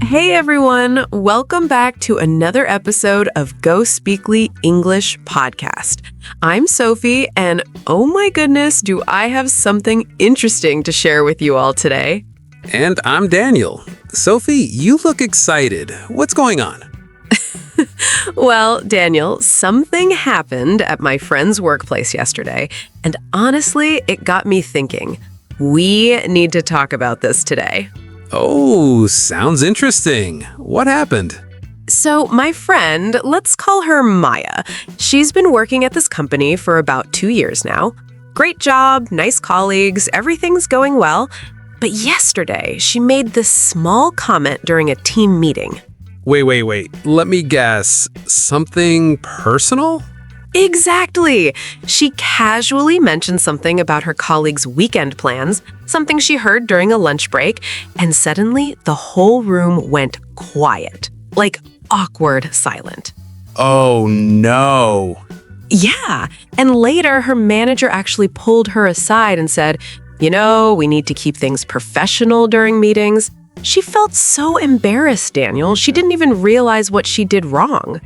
Hey everyone, welcome back to another episode of GoSpeakly English podcast. I'm Sophie, and oh my goodness, do I have something interesting to share with you all today. And I'm Daniel. Sophie, you look excited. What's going on? Well, Daniel, something happened at my friend's workplace yesterday, and honestly, it got me thinking. We need to talk about this today. Oh, sounds interesting. What happened? So my friend, let's call her Maya. She's been working at this company for about 2 years now. Great job, nice colleagues, everything's going well. But yesterday, she made this small comment during a team meeting. Wait. Let me guess. Something personal? Exactly! She casually mentioned something about her colleagues' weekend plans, something she heard during a lunch break, and suddenly the whole room went quiet, like awkward silent. Oh, no. Yeah, and later her manager actually pulled her aside and said, we need to keep things professional during meetings. She felt so embarrassed, Daniel. She didn't even realize what she did wrong.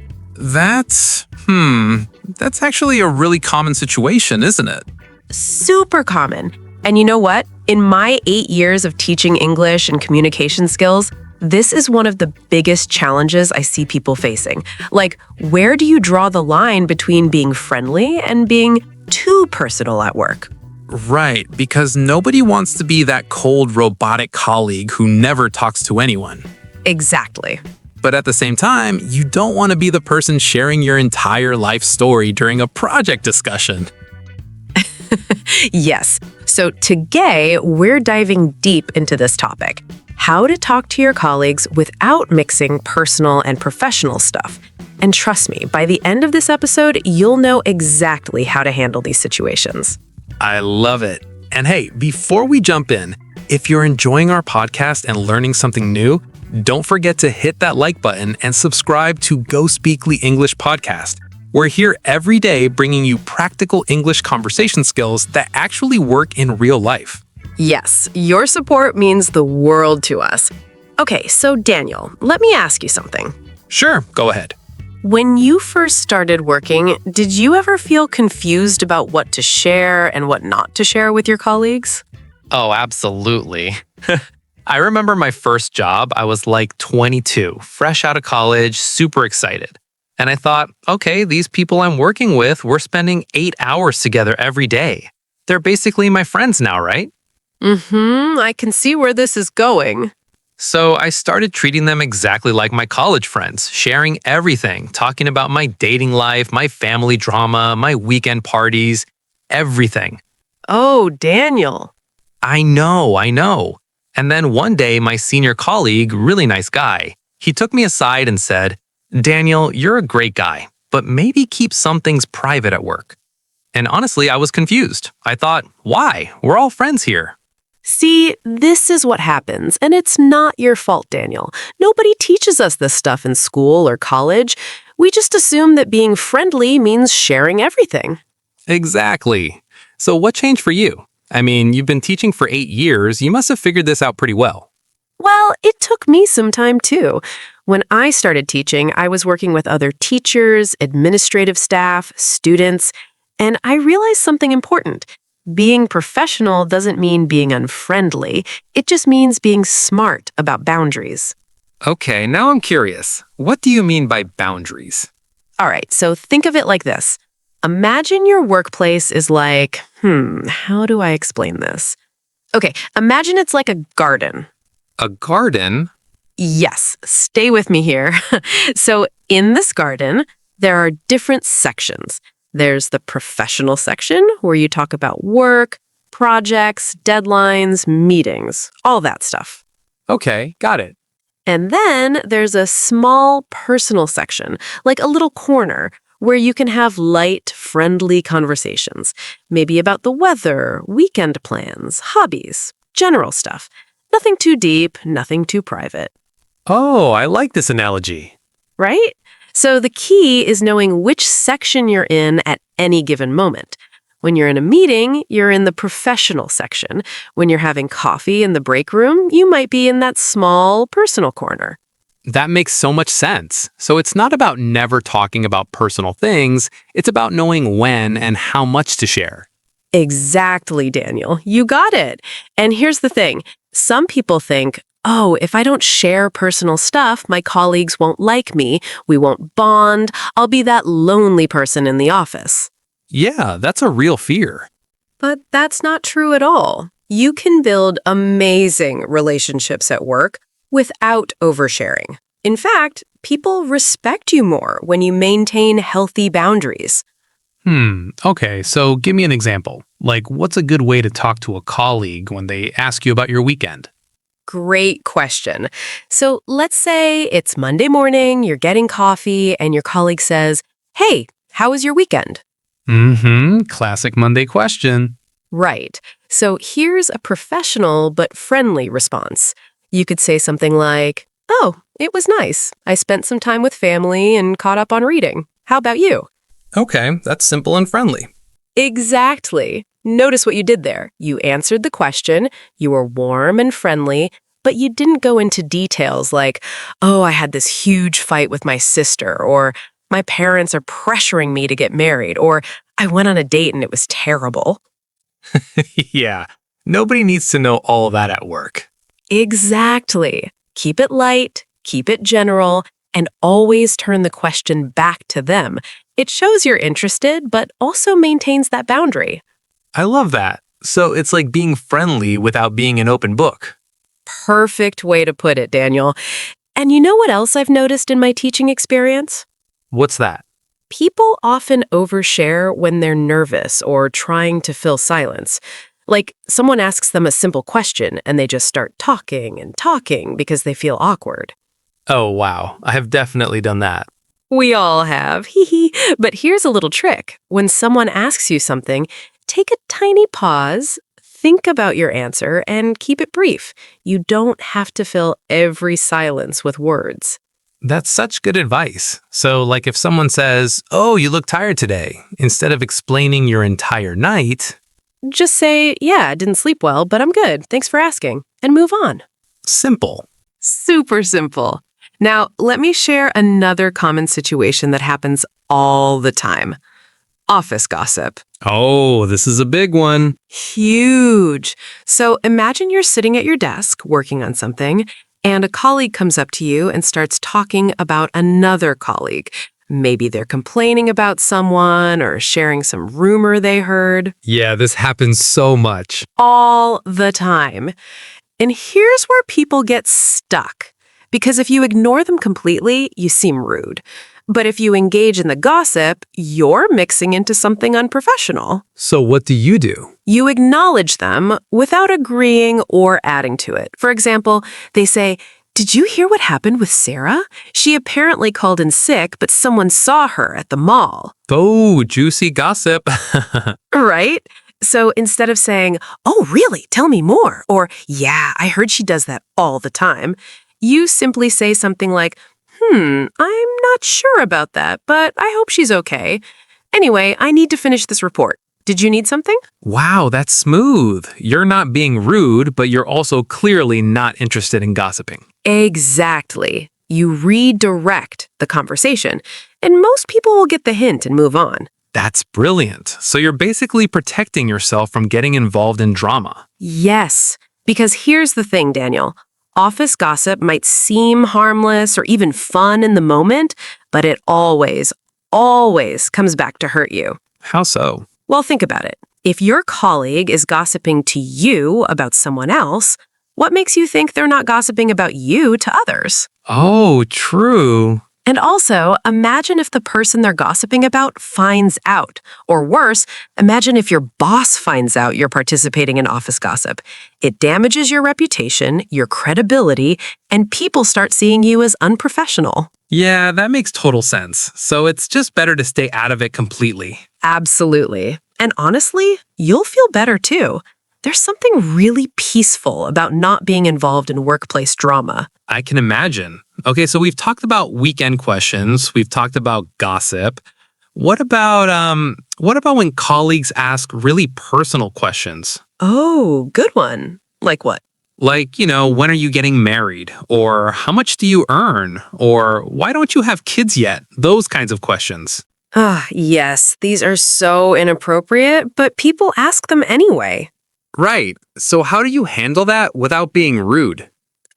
That's actually a really common situation, isn't it? Super common. And you know what? In my 8 years of teaching English and communication skills, this is one of the biggest challenges I see people facing. Like, where do you draw the line between being friendly and being too personal at work? Right, because nobody wants to be that cold, robotic colleague who never talks to anyone. Exactly. But at the same time, you don't want to be the person sharing your entire life story during a project discussion. Yes. So today, we're diving deep into this topic. How to talk to your colleagues without mixing personal and professional stuff. And trust me, by the end of this episode, you'll know exactly how to handle these situations. I love it. And hey, before we jump in, if you're enjoying our podcast and learning something new, don't forget to hit that like button and subscribe to GoSpeakly English Podcast. We're here every day bringing you practical English conversation skills that actually work in real life. Yes, your support means the world to us. Okay, so Daniel, let me ask you something. Sure, go ahead. When you first started working, did you ever feel confused about what to share and what not to share with your colleagues? Oh, absolutely. I remember my first job. I was like 22, fresh out of college, super excited. And I thought, okay, these people I'm working with, we're spending 8 hours together every day. They're basically my friends now, right? I can see where this is going. So I started treating them exactly like my college friends, sharing everything, talking about my dating life, my family drama, my weekend parties, everything. Oh, Daniel. I know. And then one day, my senior colleague, really nice guy, he took me aside and said, Daniel, you're a great guy, but maybe keep some things private at work. And honestly, I was confused. I thought, why? We're all friends here. See, this is what happens, and it's not your fault, Daniel. Nobody teaches us this stuff in school or college. We just assume that being friendly means sharing everything. Exactly. So what changed for you? I mean, you've been teaching for 8 years. You must have figured this out pretty well. Well, it took me some time too. When I started teaching, I was working with other teachers, administrative staff, students, and I realized something important. Being professional doesn't mean being unfriendly. It just means being smart about boundaries. Okay, now I'm curious. What do you mean by boundaries? All right, so think of it like this. Imagine your workplace is like, how do I explain this? Okay, imagine it's like a garden. A garden? Yes, stay with me here. So in this garden, there are different sections. There's the professional section where you talk about work, projects, deadlines, meetings, all that stuff. Okay, got it. And then there's a small personal section, like a little corner, where you can have light, friendly conversations, maybe about the weather, weekend plans, hobbies, general stuff. Nothing too deep, nothing too private. Oh, I like this analogy. Right? So the key is knowing which section you're in at any given moment. When you're in a meeting, you're in the professional section. When you're having coffee in the break room, you might be in that small personal corner. That makes so much sense. So it's not about never talking about personal things, it's about knowing when and how much to share. Exactly, Daniel. You got it. And here's the thing. Some people think, oh, if I don't share personal stuff, my colleagues won't like me, we won't bond, I'll be that lonely person in the office. Yeah, that's a real fear. But that's not true at all. You can build amazing relationships at work without oversharing. In fact, people respect you more when you maintain healthy boundaries. Okay, so give me an example. Like, what's a good way to talk to a colleague when they ask you about your weekend? Great question. So let's say it's Monday morning, you're getting coffee, and your colleague says, "Hey, how was your weekend?" Classic Monday question. Right. So here's a professional but friendly response. You could say something like, "Oh, it was nice. I spent some time with family and caught up on reading. How about you?" Okay, that's simple and friendly. Exactly. Notice what you did there. You answered the question, you were warm and friendly, but you didn't go into details like, "Oh, I had this huge fight with my sister," or "My parents are pressuring me to get married," or "I went on a date and it was terrible." Yeah, nobody needs to know all of that at work. Exactly. Keep it light, keep it general, and always turn the question back to them. It shows you're interested, but also maintains that boundary. I love that. So it's like being friendly without being an open book. Perfect way to put it, Daniel. And you know what else I've noticed in my teaching experience? What's that? People often overshare when they're nervous or trying to fill silence. Like someone asks them a simple question and they just start talking and talking because they feel awkward. Oh, wow. I have definitely done that. We all have, hee hee. But here's a little trick. When someone asks you something, take a tiny pause, think about your answer, and keep it brief. You don't have to fill every silence with words. That's such good advice. So, like if someone says, "Oh, you look tired today," instead of explaining your entire night, Just say, "Yeah, I didn't sleep well, but I'm good. Thanks for asking," and move on. simple. Super simple. Now, let me share another common situation that happens all the time. Office gossip. Oh, this is a big one. Huge. So imagine you're sitting at your desk working on something, and a colleague comes up to you and starts talking about another colleague. Maybe they're complaining about someone or sharing some rumor they heard. Yeah, this happens so much. All the time. And here's where people get stuck. Because if you ignore them completely, you seem rude. But if you engage in the gossip, you're mixing into something unprofessional. So, what do? You acknowledge them without agreeing or adding to it. For example, they say, "Did you hear what happened with Sarah? She apparently called in sick, but someone saw her at the mall." Oh, juicy gossip. Right? So instead of saying, "Oh, really? Tell me more," or "Yeah, I heard she does that all the time," you simply say something like, "I'm not sure about that, but I hope she's okay. Anyway, I need to finish this report. Did you need something?" Wow, that's smooth. You're not being rude, but you're also clearly not interested in gossiping. Exactly. You redirect the conversation, and most people will get the hint and move on. That's brilliant. So you're basically protecting yourself from getting involved in drama. Yes, because here's the thing, Daniel. Office gossip might seem harmless or even fun in the moment, but it always comes back to hurt you. How so? Well, think about it. If your colleague is gossiping to you about someone else, what makes you think they're not gossiping about you to others? Oh, true. And also, imagine if the person they're gossiping about finds out. Or worse, imagine if your boss finds out you're participating in office gossip. It damages your reputation, your credibility, and people start seeing you as unprofessional. Yeah, that makes total sense. So it's just better to stay out of it completely. Absolutely. And honestly, you'll feel better too. There's something really peaceful about not being involved in workplace drama. I can imagine. Okay, so we've talked about weekend questions, we've talked about gossip. What about when colleagues ask really personal questions? Oh, good one. Like what? Like, when are you getting married? Or how much do you earn? Or why don't you have kids yet? Those kinds of questions. Ah, yes, these are so inappropriate, but people ask them anyway. Right. So how do you handle that without being rude?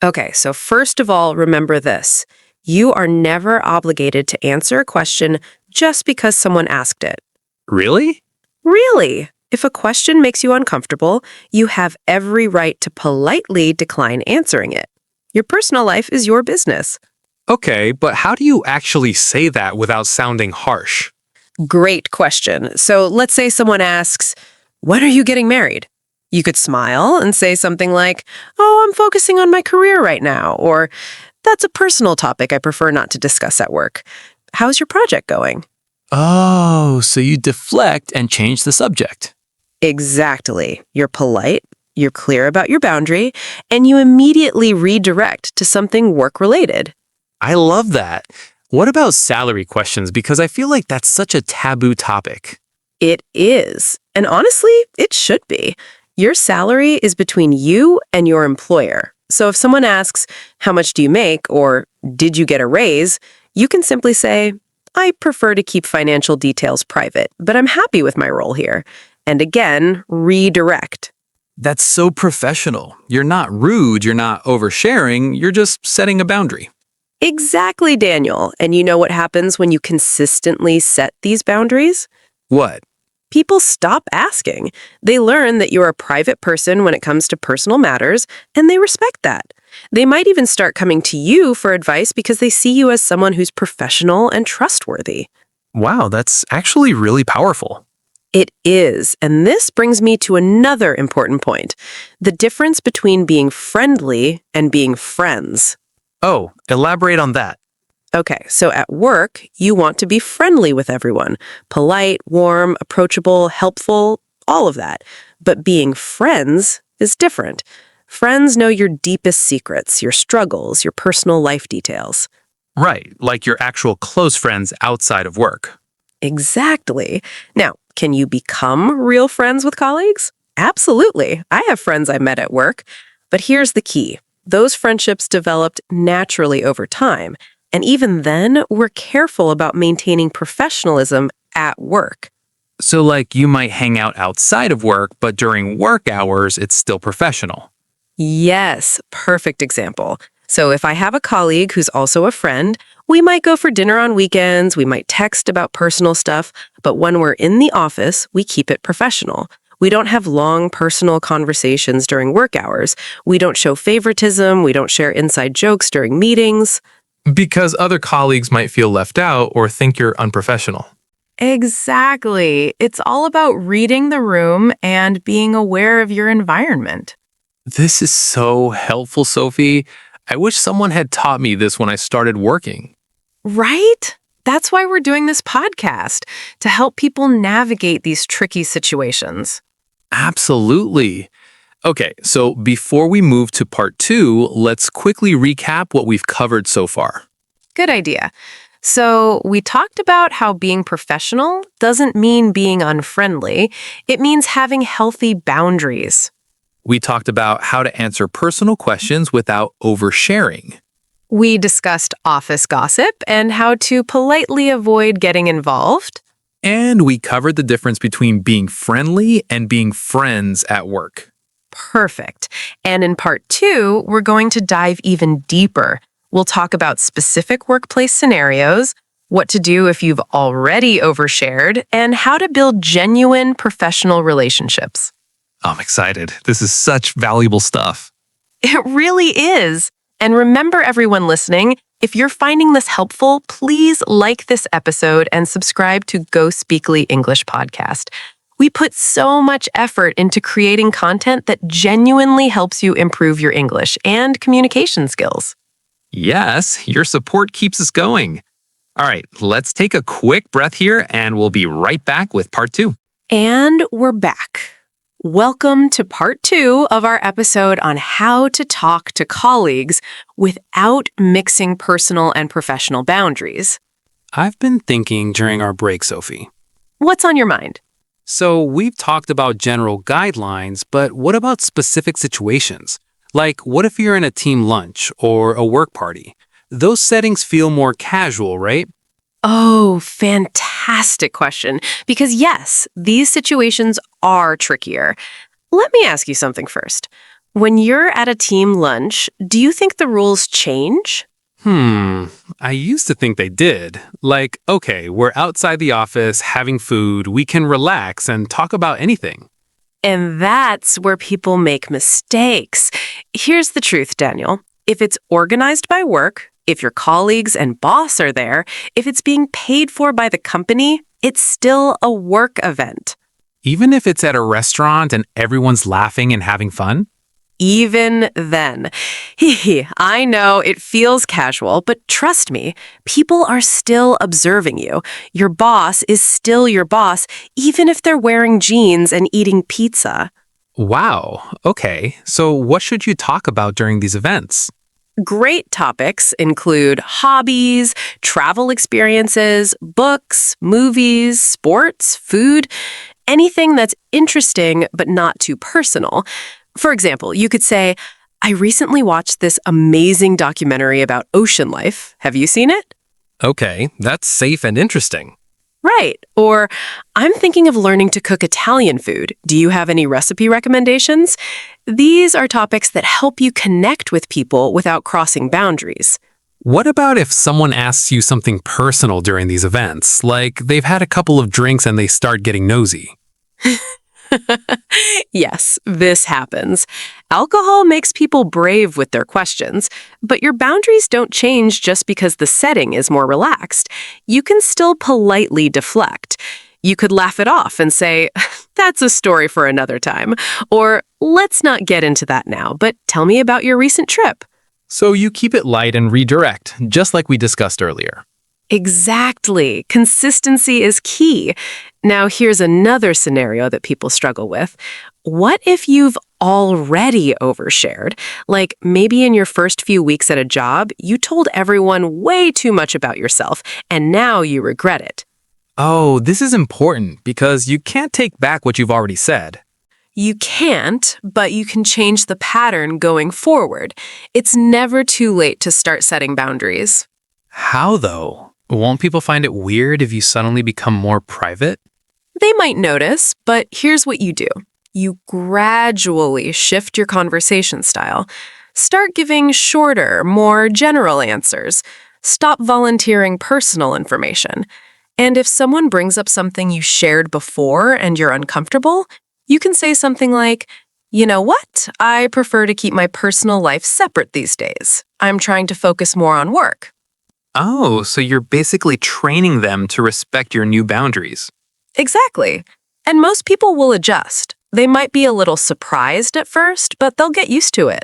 Okay, so first of all, remember this. You are never obligated to answer a question just because someone asked it. Really? Really? If a question makes you uncomfortable, you have every right to politely decline answering it. Your personal life is your business. Okay, but how do you actually say that without sounding harsh? Great question. So let's say someone asks, "When are you getting married?" You could smile and say something like, "Oh, I'm focusing on my career right now," or "That's a personal topic I prefer not to discuss at work. How's your project going?" Oh, so you deflect and change the subject. Exactly. You're polite, you're clear about your boundary, and you immediately redirect to something work-related. I love that. What about salary questions? Because I feel like that's such a taboo topic. It is. And honestly, it should be. Your salary is between you and your employer. So if someone asks, "How much do you make?" or "Did you get a raise?" you can simply say, "I prefer to keep financial details private, but I'm happy with my role here." And again, redirect. That's so professional. You're not rude, you're not oversharing, you're just setting a boundary. Exactly, Daniel. And you know what happens when you consistently set these boundaries? What? People stop asking. They learn that you're a private person when it comes to personal matters, and they respect that. They might even start coming to you for advice because they see you as someone who's professional and trustworthy. Wow, that's actually really powerful. It is, and this brings me to another important point. The difference between being friendly and being friends. Oh, elaborate on that. Okay, so at work, you want to be friendly with everyone. Polite, warm, approachable, helpful, all of that. But being friends is different. Friends know your deepest secrets, your struggles, your personal life details. Right, like your actual close friends outside of work. Exactly. Now, can you become real friends with colleagues? Absolutely. I have friends I met at work. But here's the key. Those friendships developed naturally over time. And even then, we're careful about maintaining professionalism at work. So, like, you might hang out outside of work, but during work hours, it's still professional. Yes, perfect example. So if I have a colleague who's also a friend, we might go for dinner on weekends, we might text about personal stuff, but when we're in the office, we keep it professional. We don't have long personal conversations during work hours. We don't show favoritism. We don't share inside jokes during meetings. Because other colleagues might feel left out or think you're unprofessional. Exactly. It's all about reading the room and being aware of your environment. This is so helpful, Sophie. I wish someone had taught me this when I started working. Right? That's why we're doing this podcast, to help people navigate these tricky situations. Absolutely. Okay, so before we move to part 2, let's quickly recap what we've covered so far. Good idea. So we talked about how being professional doesn't mean being unfriendly. It means having healthy boundaries. We talked about how to answer personal questions without oversharing. We discussed office gossip and how to politely avoid getting involved. And we covered the difference between being friendly and being friends at work. Perfect. And in part 2, we're going to dive even deeper. We'll talk about specific workplace scenarios, what to do if you've already overshared, and how to build genuine professional relationships. I'm excited. This is such valuable stuff. It really is. And remember, everyone listening, if you're finding this helpful, please like this episode and subscribe to GoSpeakly English Podcast. We put so much effort into creating content that genuinely helps you improve your English and communication skills. Yes, your support keeps us going. All right, let's take a quick breath here and we'll be right back with part 2. And we're back. Welcome to part 2 of our episode on how to talk to colleagues without mixing personal and professional boundaries. I've been thinking during our break, Sophie. What's on your mind? So we've talked about general guidelines, but what about specific situations? Like, what if you're in a team lunch or a work party? Those settings feel more casual, right? Oh, fantastic question. Because yes, these situations are trickier. Let me ask you something first. When you're at a team lunch, do you think the rules change? I used to think they did. Like, okay, we're outside the office having food, we can relax and talk about anything. And that's where people make mistakes. Here's the truth, Daniel. If it's organized by work, if your colleagues and boss are there, if it's being paid for by the company, it's still a work event. Even if it's at a restaurant and everyone's laughing and having fun? Even then. I know it feels casual, but trust me, people are still observing you. Your boss is still your boss, even if they're wearing jeans and eating pizza. Wow. Okay. So what should you talk about during these events? Great topics include hobbies, travel experiences, books, movies, sports, food, anything that's interesting but not too personal. For example, you could say, I recently watched this amazing documentary about ocean life. Have you seen it? Okay, that's safe and interesting. Right. Or, I'm thinking of learning to cook Italian food. Do you have any recipe recommendations? These are topics that help you connect with people without crossing boundaries. What about if someone asks you something personal during these events, like they've had a couple of drinks and they start getting nosy? Yes, this happens. Alcohol makes people brave with their questions, but your boundaries don't change just because the setting is more relaxed. You can still politely deflect. You could laugh it off and say, that's a story for another time, or let's not get into that now, but tell me about your recent trip. So you keep it light and redirect, just like we discussed earlier. Exactly. Consistency is key. Now, here's another scenario that people struggle with. What if you've already overshared? Like maybe in your first few weeks at a job, you told everyone way too much about yourself, and now you regret it. Oh, this is important because you can't take back what you've already said. You can't, but you can change the pattern going forward. It's never too late to start setting boundaries. How though? Won't people find it weird if you suddenly become more private? They might notice, but here's what you do. You gradually shift your conversation style. Start giving shorter, more general answers. Stop volunteering personal information. And if someone brings up something you shared before and you're uncomfortable, you can say something like, you know what? I prefer to keep my personal life separate these days. I'm trying to focus more on work. Oh, so you're basically training them to respect your new boundaries. Exactly. And most people will adjust. They might be a little surprised at first, but they'll get used to it.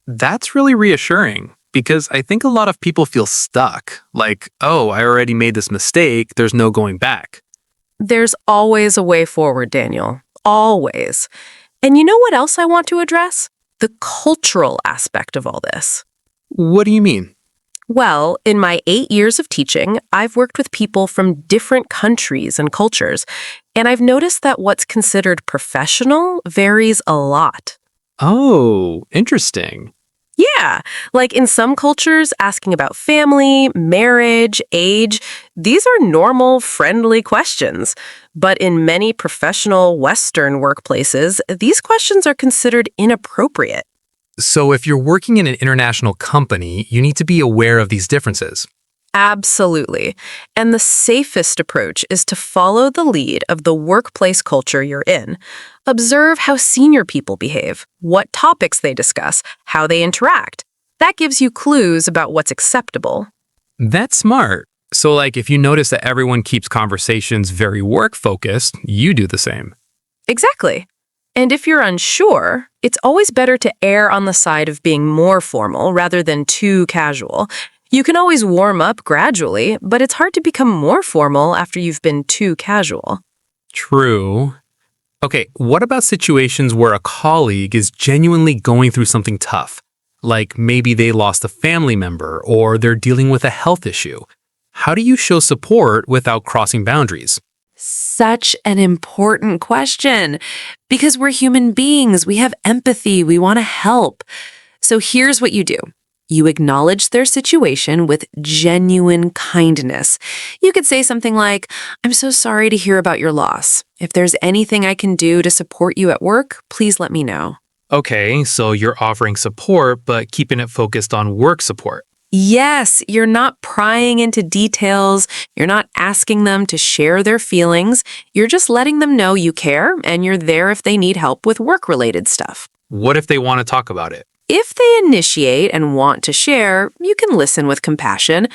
That's really reassuring because I think a lot of people feel stuck. Like, oh, I already made this mistake. There's no going back. There's always a way forward, Daniel. Always. And you know what else I want to address? The cultural aspect of all this. What do you mean? Well, in my 8 years of teaching, I've worked with people from different countries and cultures, and I've noticed that what's considered professional varies a lot. Oh, interesting. Yeah, like in some cultures, asking about family, marriage, age, these are normal, friendly questions. But in many professional Western workplaces, these questions are considered inappropriate. So if you're working in an international company, you need to be aware of these differences. Absolutely. And the safest approach is to follow the lead of the workplace culture you're in. Observe how senior people behave, what topics they discuss, how they interact. That gives you clues about what's acceptable. That's smart. So like if you notice that everyone keeps conversations very work-focused, you do the same. Exactly. And if you're unsure, it's always better to err on the side of being more formal rather than too casual. You can always warm up gradually, but it's hard to become more formal after you've been too casual. True. Okay, what about situations where a colleague is genuinely going through something tough? Like maybe they lost a family member or they're dealing with a health issue. How do you show support without crossing boundaries? Such an important question because we're human beings. We have empathy. We want to help. So here's what you do. You acknowledge their situation with genuine kindness. You could say something like, "I'm so sorry to hear about your loss. If there's anything I can do to support you at work, please let me know." Okay, so you're offering support, but keeping it focused on work support. Yes, you're not prying into details. You're not asking them to share their feelings. You're just letting them know you care and you're there if they need help with work-related stuff. What if they want to talk about it? If they initiate and want to share, you can listen with compassion,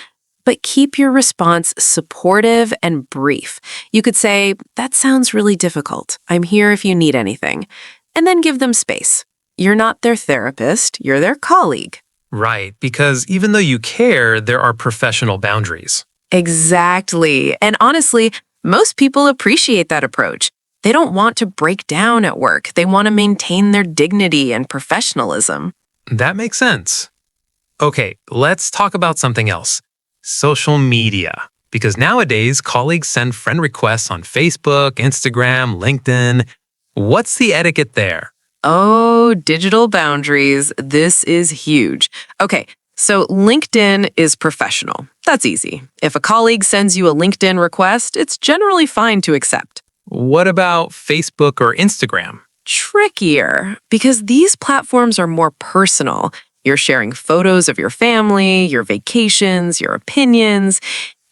but keep your response supportive and brief. You could say, "That sounds really difficult. I'm here if you need anything." And then give them space. You're not their therapist, you're their colleague. Right, because even though you care, there are professional boundaries. Exactly. And honestly, most people appreciate that approach. They don't want to break down at work. They want to maintain their dignity and professionalism. That makes sense. Okay, let's talk about something else. Social media. Because nowadays, colleagues send friend requests on Facebook, Instagram, LinkedIn. What's the etiquette there? Oh, digital boundaries. This is huge. Okay, so LinkedIn is professional. That's easy. If a colleague sends you a LinkedIn request, it's generally fine to accept. What about Facebook or Instagram? Trickier, because these platforms are more personal. You're sharing photos of your family, your vacations, your opinions.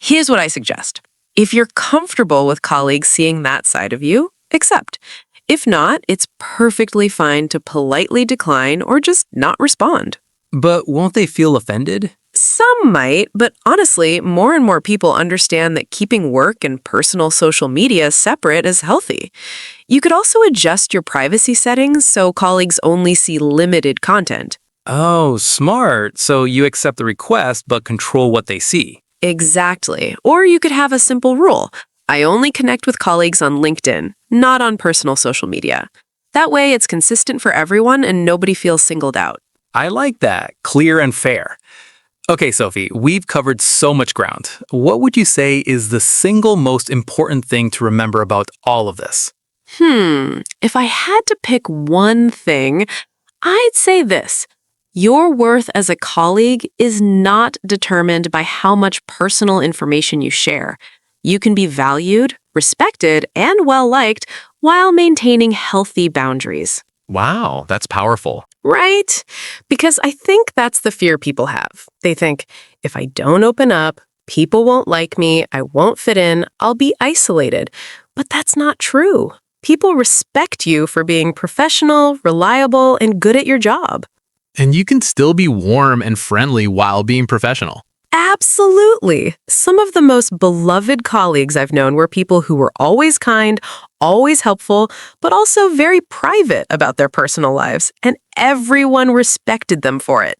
Here's what I suggest. If you're comfortable with colleagues seeing that side of you, accept. If not, it's perfectly fine to politely decline or just not respond. But won't they feel offended? Some might, but honestly, more and more people understand that keeping work and personal social media separate is healthy. You could also adjust your privacy settings so colleagues only see limited content. Oh, smart. So you accept the request but control what they see. Exactly. Or you could have a simple rule. I only connect with colleagues on LinkedIn, not on personal social media. That way, it's consistent for everyone and nobody feels singled out. I like that. Clear and fair. Okay, Sophie, we've covered so much ground. What would you say is the single most important thing to remember about all of this? If I had to pick one thing, I'd say this. Your worth as a colleague is not determined by how much personal information you share. You can be valued, respected, and well-liked while maintaining healthy boundaries. Wow, that's powerful. Right? Because I think that's the fear people have. They think, if I don't open up, people won't like me, I won't fit in, I'll be isolated. But that's not true. People respect you for being professional, reliable, and good at your job. And you can still be warm and friendly while being professional. Absolutely. Some of the most beloved colleagues I've known were people who were always kind, always helpful, but also very private about their personal lives, and everyone respected them for it.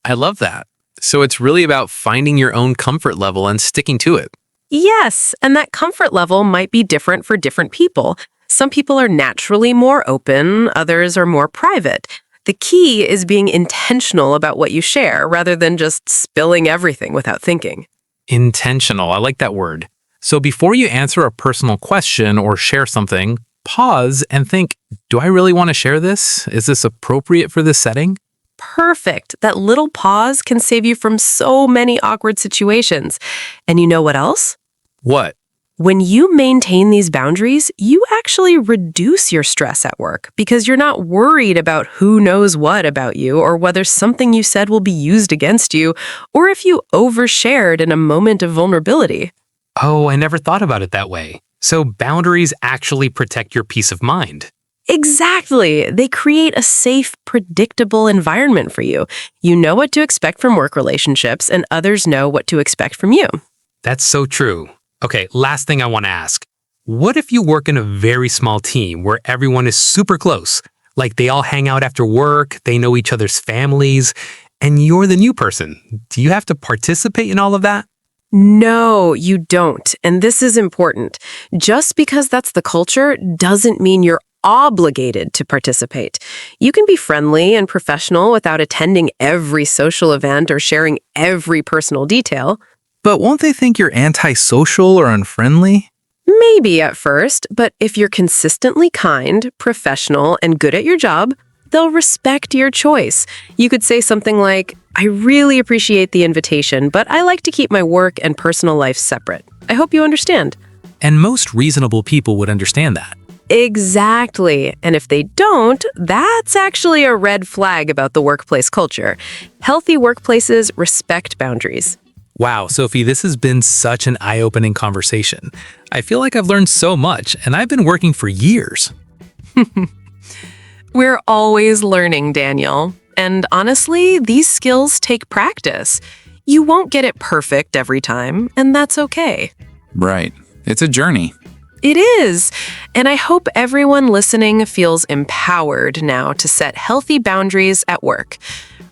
I love that. So it's really about finding your own comfort level and sticking to it. Yes, and that comfort level might be different for different people. Some people are naturally more open, others are more private. The key is being intentional about what you share rather than just spilling everything without thinking. Intentional. I like that word. So before you answer a personal question or share something, pause and think, do I really want to share this? Is this appropriate for this setting? Perfect. That little pause can save you from so many awkward situations. And you know what else? What? When you maintain these boundaries, you actually reduce your stress at work because you're not worried about who knows what about you or whether something you said will be used against you or if you overshared in a moment of vulnerability. Oh, I never thought about it that way. So boundaries actually protect your peace of mind. Exactly. They create a safe, predictable environment for you. You know what to expect from work relationships and others know what to expect from you. That's so true. Okay, last thing I want to ask. What if you work in a very small team where everyone is super close? Like they all hang out after work, they know each other's families, and you're the new person. Do you have to participate in all of that? No, you don't. And this is important. Just because that's the culture doesn't mean you're obligated to participate. You can be friendly and professional without attending every social event or sharing every personal detail. But won't they think you're antisocial or unfriendly? Maybe at first, but if you're consistently kind, professional, and good at your job, they'll respect your choice. You could say something like, I really appreciate the invitation, but I like to keep my work and personal life separate. I hope you understand. And most reasonable people would understand that. Exactly. And if they don't, that's actually a red flag about the workplace culture. Healthy workplaces respect boundaries. Wow, Sophie, this has been such an eye-opening conversation. I feel like I've learned so much, and I've been working for years. We're always learning, Daniel. And honestly, these skills take practice. You won't get it perfect every time, and that's okay. Right. It's a journey. It is. And I hope everyone listening feels empowered now to set healthy boundaries at work.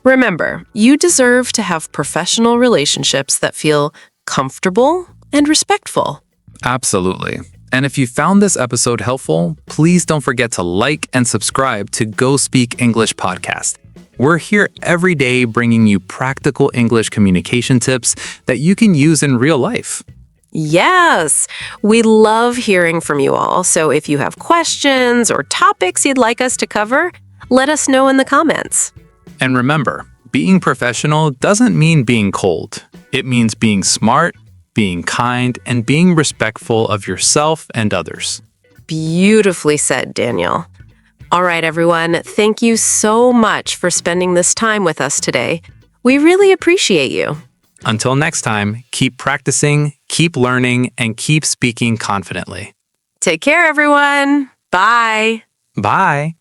Remember, you deserve to have professional relationships that feel comfortable and respectful. Absolutely. And if you found this episode helpful, please don't forget to like and subscribe to Go Speak English podcast. We're here every day bringing you practical English communication tips that you can use in real life. Yes, we love hearing from you all. So if you have questions or topics you'd like us to cover, let us know in the comments. And remember, being professional doesn't mean being cold. It means being smart, being kind, and being respectful of yourself and others. Beautifully said, Daniel. All right, everyone. Thank you so much for spending this time with us today. We really appreciate you. Until next time, keep practicing, keep learning, and keep speaking confidently. Take care, everyone. Bye. Bye.